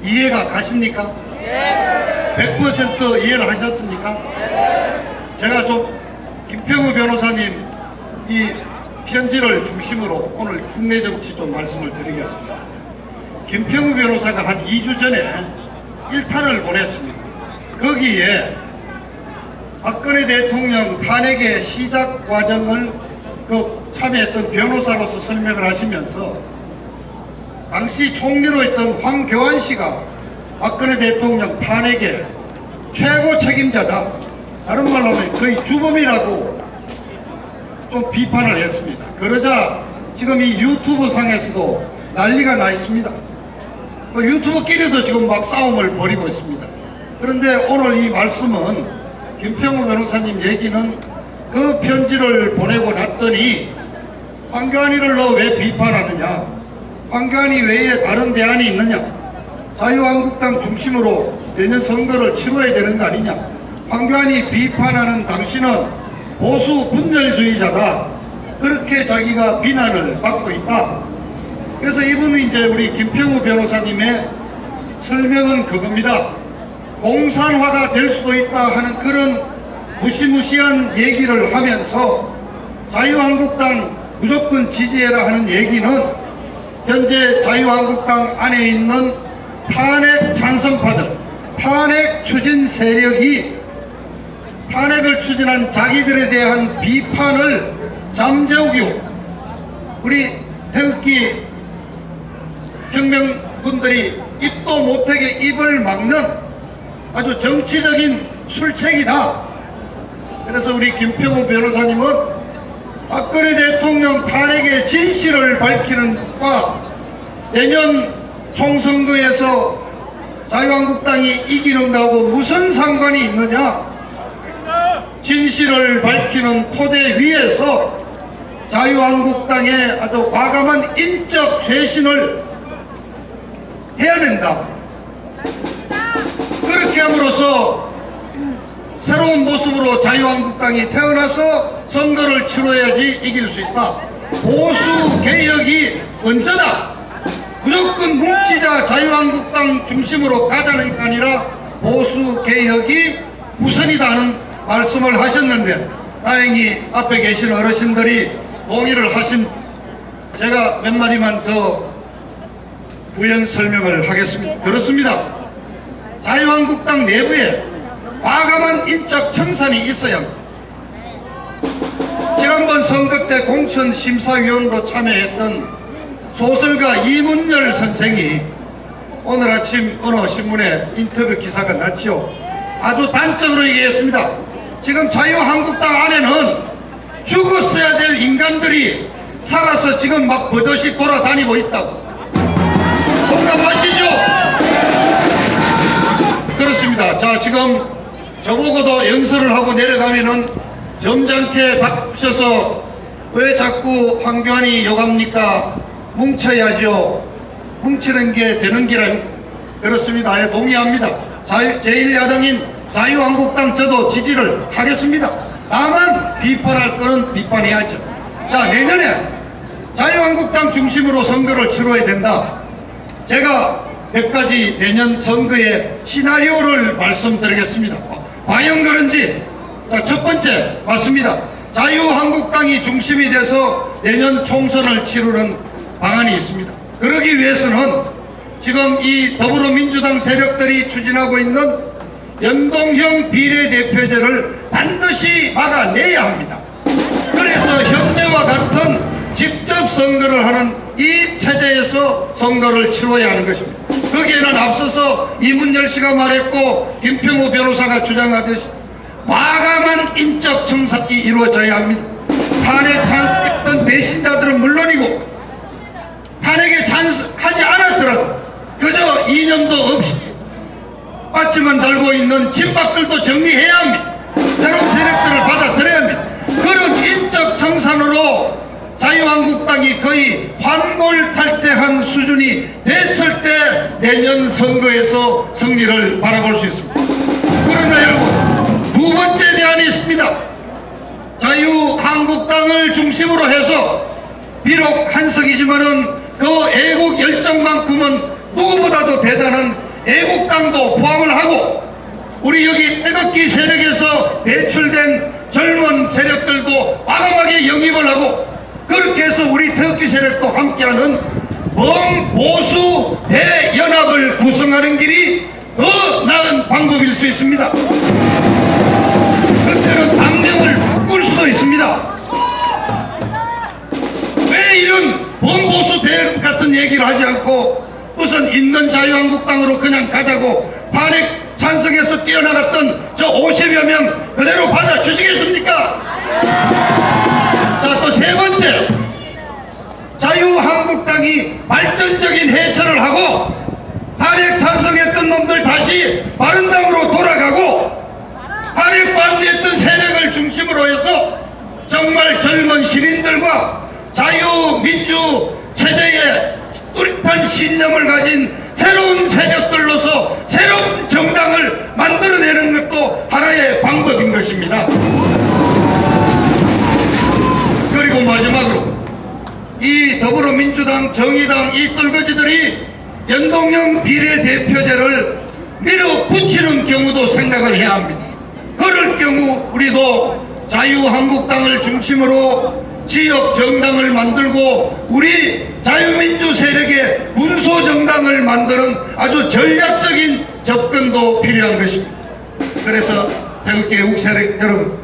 이해가 가십니까? 네. 100% 이해를 하셨습니까? 제가 좀 김평우 변호사님 이 편지를 중심으로 오늘 국내 정치 좀 말씀을 드리겠습니다. 김평우 변호사가 한 2주 전에 일탄을 보냈습니다. 거기에 박근혜 대통령 탄핵의 시작 과정을 참여했던 변호사로서 설명을 하시면서 당시 총리로 있던 황교안 씨가 박근혜 대통령 탄핵의 최고 책임자다. 다른 말로 하면 거의 주범이라고 좀 비판을 했습니다. 그러자 지금 이 유튜브 상에서도 난리가 나 있습니다. 유튜브끼리도 지금 막 싸움을 벌이고 있습니다. 그런데 오늘 이 말씀은 김평우 변호사님 얘기는 그 편지를 보내고 났더니 황교안이를 너 왜 비판하느냐, 황교안이 외에 다른 대안이 있느냐, 자유한국당 중심으로 내년 선거를 치러야 되는 거 아니냐, 황교안이 비판하는 당신은 보수 분열주의자다, 그렇게 자기가 비난을 받고 있다. 그래서 이분은 이제 우리 김평우 변호사님의 설명은 그겁니다. 공산화가 될 수도 있다 하는 그런 무시무시한 얘기를 하면서 자유한국당 무조건 지지해라 하는 얘기는 현재 자유한국당 안에 있는 탄핵 찬성파들, 탄핵 추진 세력이 탄핵을 추진한 자기들에 대한 비판을 잠재우기, 우리 태극기 혁명분들이 입도 못하게 입을 막는 아주 정치적인 술책이다. 그래서 우리 김평우 변호사님은 박근혜 대통령 탄핵의 진실을 밝히는 것과 내년 총선거에서 자유한국당이 이기는 거하고 무슨 상관이 있느냐, 진실을 밝히는 토대 위에서 자유한국당의 아주 과감한 인적 쇄신을 해야 된다. 그렇게 함으로써 새로운 모습으로 자유한국당이 태어나서 선거를 치러야지 이길 수 있다. 보수 개혁이 먼저다. 무조건 뭉치자, 자유한국당 중심으로 가자는 게 아니라 보수 개혁이 우선이다는 말씀을 하셨는데, 다행히 앞에 계신 어르신들이 동의를 하신, 제가 몇 마디만 더 부연 설명을 하겠습니다. 그렇습니다. 자유한국당 내부에 과감한 인적 청산이 있어야 합니다. 지난번 선거 때 공천심사위원으로 참여했던 소설가 이문열 선생이 오늘 아침 어느 신문에 인터뷰 기사가 났죠. 아주 단적으로 얘기했습니다. 지금 자유한국당 안에는 죽었어야 될 인간들이 살아서 지금 막 버젓이 돌아다니고 있다고. 공감하시죠? 그렇습니다. 자, 지금 저보고도 연설을 하고 내려가면은 점잖게 바꾸셔서 왜 자꾸 황교안이 욕합니까? 뭉쳐야죠. 뭉치는 게 되는 길은 그렇습니다. 예, 동의합니다. 제1야당인 자유한국당 저도 지지를 하겠습니다. 다만 비판할 거는 비판해야죠. 자, 내년에 자유한국당 중심으로 선거를 치러야 된다. 제가 몇 가지 내년 선거의 시나리오를 말씀드리겠습니다. 과연 그런지. 자, 첫 번째 맞습니다. 자유한국당이 중심이 돼서 내년 총선을 치르는 방안이 있습니다. 그러기 위해서는 지금 이 더불어민주당 세력들이 추진하고 있는 연동형 비례대표제를 반드시 막아내야 합니다. 그래서 현재와 같은 직접 선거를 하는 이 체제에서 선거를 치러야 하는 것입니다. 거기에는 앞서서 이문열 씨가 말했고 김평우 변호사가 주장하듯이 과감한 인적 청산이 이루어져야 합니다. 탄핵 찬성했던 배신자들은 물론이고 탄핵에 찬성하지 않았더라도 그저 이념도 없이 빠치만 달고 있는 친박들도 정리해야 합니다. 새로운 세력들을 받아들여야 합니다. 그런 인적 청산으로 자유한국당이 거의 환골탈태한 수준이 됐을 때 내년 선거에서 승리를 바라볼 수 있습니다. 그러나 여러분, 두 번째 대안이 있습니다. 자유한국당을 중심으로 해서 비록 한석이지만은 그 애국 열정만큼은 누구보다도 대단한 애국당도 포함을 하고 우리 여기 태극기 세력에서 배출된 젊은 세력들도 과감하게 영입을 하고 그렇게 해서 우리 태극기 세력도 함께하는 범보수 대연합을 구성하는 길이 더 나은 방법일 수 있습니다. 그때는 당명을 바꿀 수도 있습니다. 왜 이런 범보수 대연합 같은 얘기를 하지 않고 우선 있는 자유한국당으로 그냥 가자고 탄핵 찬성해서 뛰어나갔던 저 50여 명 그대로 받아주시겠습니까? 자, 또 세 번째, 자유한국당이 발전적인 해체를 하고 탄핵 찬성했던 놈들 다시 바른당으로 돌아가고 탄핵 반대했던 세력을 중심으로 해서 정말 젊은 시민들과 자유민주 체제에 뚜렷한 신념을 가진 새로운 세력들로서 새로운 정당을 만들어내는 것도 하나의 방법인 것입니다. 그리고 마지막으로 이 더불어민주당, 정의당 이 뜰거지들이 연동형 비례대표제를 밀어붙이는 경우도 생각을 해야 합니다. 그럴 경우 우리도 자유한국당을 중심으로 지역 정당을 만들고 우리 자유민주 세력의 군소 정당을 만드는 아주 전략적인 접근도 필요한 것입니다. 그래서 태극기 애국 세력 여러분,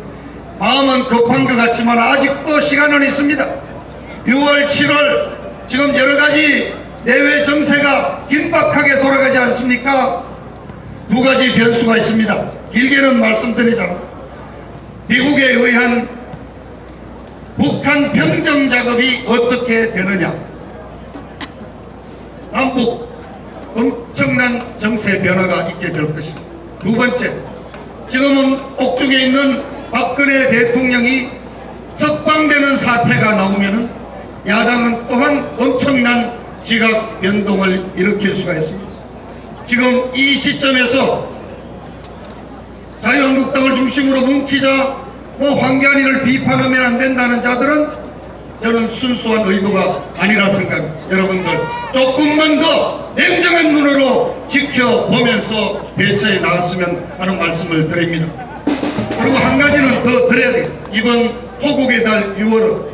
마음은 급한 것 같지만 아직도 시간은 있습니다. 6월, 7월 지금 여러 가지 내외 정세가 긴박하게 돌아가지 않습니까? 두 가지 변수가 있습니다. 길게는 말씀드리자면 미국에 의한 북한 평정 작업이 어떻게 되느냐, 남북 엄청난 정세 변화가 있게 될 것입니다. 두 번째, 지금은 옥중에 있는 박근혜 대통령이 석방되는 사태가 나오면은 야당은 또한 엄청난 지각 변동을 일으킬 수가 있습니다. 지금 이 시점에서 자유한국당을 중심으로 뭉치자 황교안이를 비판하면 안 된다는 자들은 저는 순수한 의도가 아니라 생각합니다. 여러분들 조금만 더 냉정한 눈으로 지켜보면서 대처에 나갔으면 하는 말씀을 드립니다. 그리고 한 가지는 더 드려야 돼요. 이번 호국의 달 6월은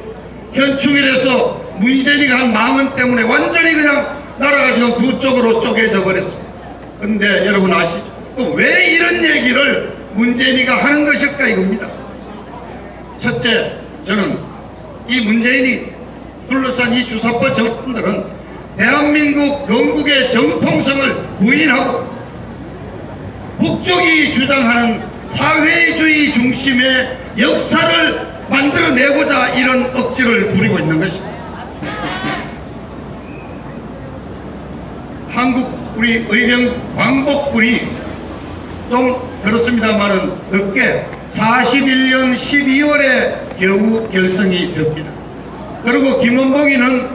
현충일에서 문재인이가 한 망언 때문에 완전히 그냥 나라가 지금 두 쪽으로 쪼개져 버렸습니다. 근데 여러분 아시죠? 왜 이런 얘기를 문재인이가 하는 것일까 이겁니다. 첫째, 저는 이 문재인이 둘러싼 이 주사파 정권들은 대한민국 건국의 정통성을 부인하고 북쪽이 주장하는 사회주의 중심의 역사를 만들어내고자 이런 억지를 부리고 있는 것입니다. 한국 우리 의병 광복군이 좀 그렇습니다만은 늦게 41년 12월에 겨우 결성이 됩니다. 그리고 김원봉이는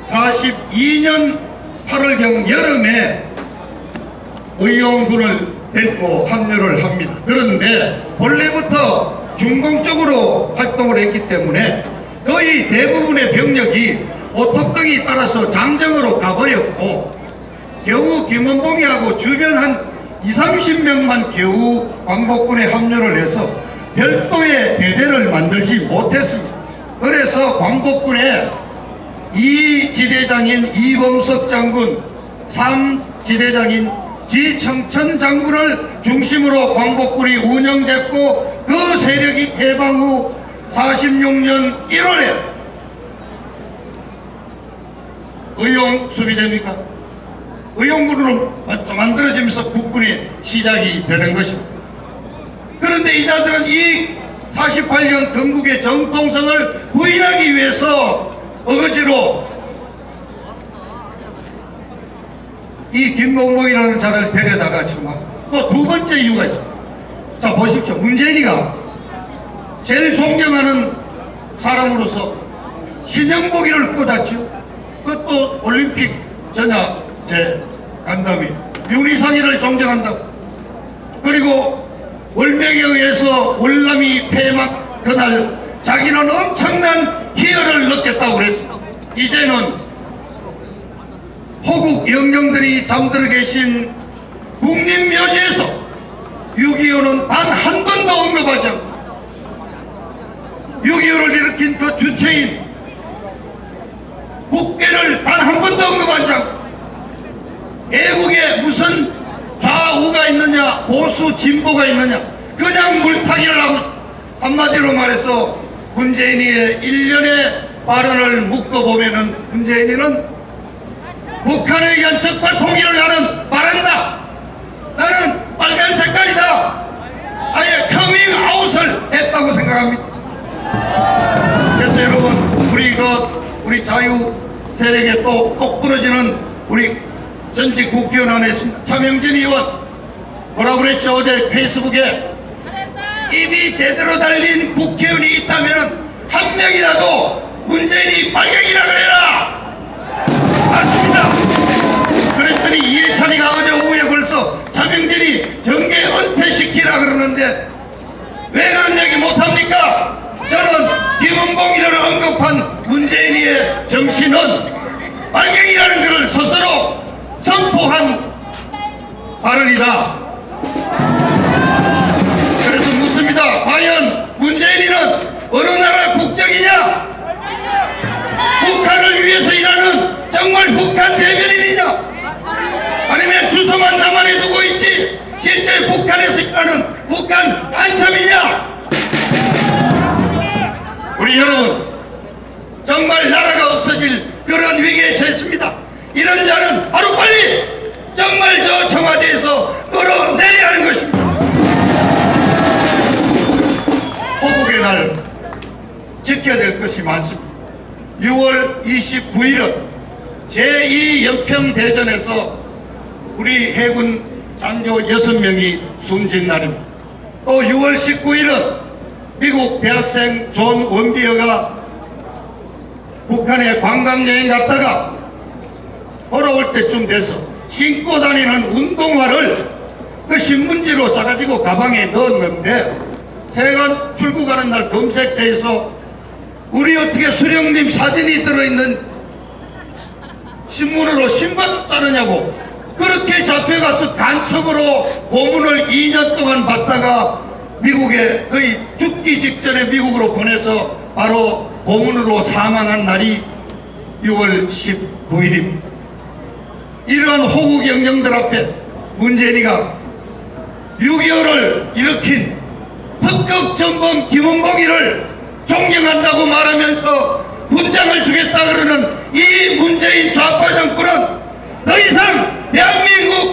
42년 8월경 여름에 의용군을 데리고 합류를 합니다. 그런데 본래부터 중공적으로 활동을 했기 때문에 거의 대부분의 병력이 오토등이 따라서 장정으로 가버렸고 겨우 김원봉이하고 주변 한 20-30명만 겨우 광복군에 합류를 해서 별도의 대대를 만들지 못했습니다. 그래서 광복군에 2지대장인 이범석 장군, 3지대장인 지청천 장군을 중심으로 광복군이 운영됐고 그 세력이 해방 후 46년 1월에 의용 수비됩니까? 의용군으로 만들어지면서 국군이 시작이 되는 것입니다. 그런데 이 자들은 이 48년 건국의 정통성을 부인하기 위해서 어거지로 이 김봉봉이라는 자를 데려다가 지금 또 두 번째 이유가 있습니다. 자 보십시오. 문재인이가 제일 존경하는 사람으로서 신영복이를 꽂았죠. 그것도 올림픽 전야제 간담회 윤희상이를 존경한다고. 그리고 월명에 의해서 월남이 폐막 그날 자기는 엄청난 희열을 느꼈다고 그랬습니다. 이제는 호국 영령들이 잠들어 계신 국립묘지에서 6.25는 단 한 번도 언급하지 않고 6.25를 일으킨 그 주체인 국회를 단 한 번도 언급하지 않고 애국에 무슨 좌우가 있느냐 보수 진보가 있느냐 그냥 물타기를 하고 한마디로 말해서 문재인이의 일련의 발언을 묶어보면은 문재인이는 북한에 의한 적발 통일을 나는 바란다. 나는 빨간 색깔이다. 아예 커밍아웃을 했다고 생각합니다. 그래서 여러분 우리 자유 세력에 또 똑부러지는 우리 전직 국회의원 안에 있습니다. 차명진 의원 뭐라고 그랬죠? 어제 페이스북에 입이 제대로 달린 국회의원이 있다면 한 명이라도 문재인이 빨갱이라 그래라. 맞습니다. 그랬더니 이해찬이가 어제 오후에 벌써 차명진이 정계 은퇴시키라 그러는데 왜 그런 얘기 못합니까? 저는 김은봉이라는 언급한 문재인이의 정신은 빨갱이라는 것을 스스로 선포한 발언이다. 그래서 묻습니다. 과연 문재인이는 어느 나라 국적이냐? 북한을 위해서 일하는 정말 북한 대변인이냐? 아니면 주소만 남한에 두고 있지 실제 북한에서 일하는 북한 간첩이냐? 우리 여러분 정말 나라가 없어질 그런 위기에 처했습니다. 이런 자는 하루빨리 정말 저 청와대에서 끌어내려야 하는 것입니다. 호국의 날 지켜야 될 것이 많습니다. 6월 29일은 제2연평대전에서 우리 해군 장교 6명이 숨진 날입니다. 또 6월 19일은 미국 대학생 존 원비어가 북한에 관광여행 갔다가 돌아올 때쯤 돼서 신고 다니는 운동화를 그 신문지로 싸가지고 가방에 넣었는데 제가 출국하는 날 검색대에서 우리 어떻게 수령님 사진이 들어있는 신문으로 신발 싸느냐고 그렇게 잡혀가서 간첩으로 고문을 2년 동안 받다가 미국에 거의 죽기 직전에 미국으로 보내서 바로 고문으로 사망한 날이 6월 19일입니다. 이러한 호국 영령들 앞에 문재인이가 6.25를 일으킨 특급 전범 김은봉이를 존경한다고 말하면서 훈장을 주겠다 그러는 이 문재인 좌파 정권은 더 이상 대한민국